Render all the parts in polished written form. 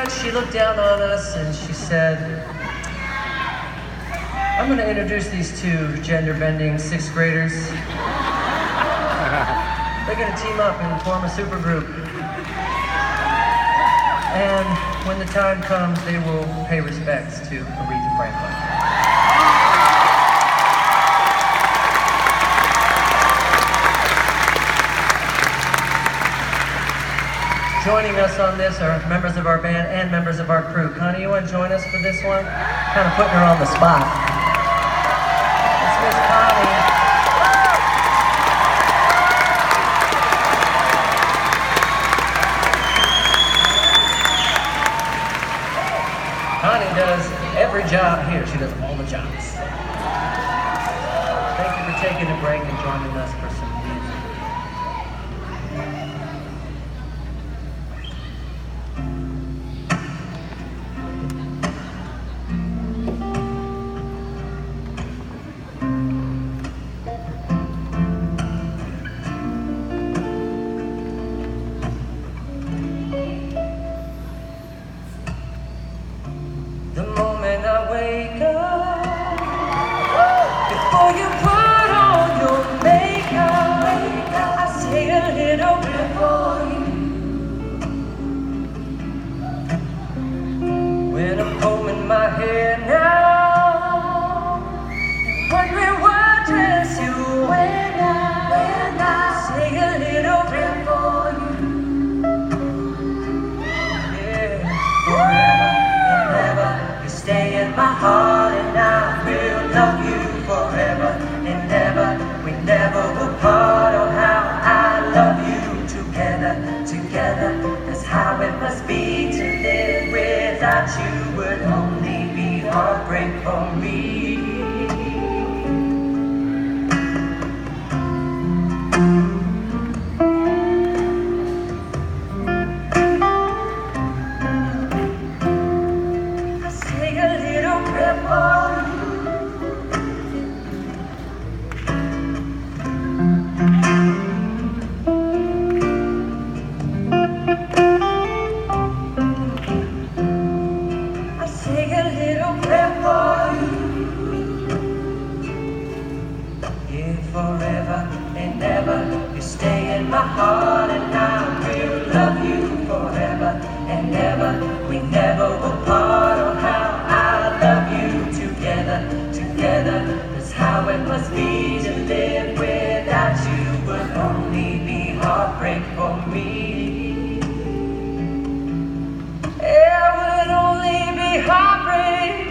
night she looked down on us and she said, I'm going to introduce these two gender-bending sixth graders. They're going to team up and form a supergroup. And when the time comes, they will pay respects to Aretha Franklin. Joining us on this are members of our band and members of our crew. Connie, you want to join us for this one? Kind of putting her on the spot. It's Miss Connie. Connie does every job here. She does all the jobs. Thank you for taking a break and joining us for some music. The moment I wake up, before you put on your makeup, I say a little bit for you. When I'm combing my hair now, wondering what dress you wear now, say a little bit for you. Yeah, forever and ever. Stay in my heart and I will love you forever and ever. We never will part. Oh, how I love you together, together. That's how it must be to live without you. Would only be heartbreak for me. Forever and ever, you stay in my heart, and I will love you forever and ever. We never will part. Oh, how I love you together, together. That's how it must be to live without you. Would only be heartbreak for me. It would only be heartbreak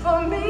for me.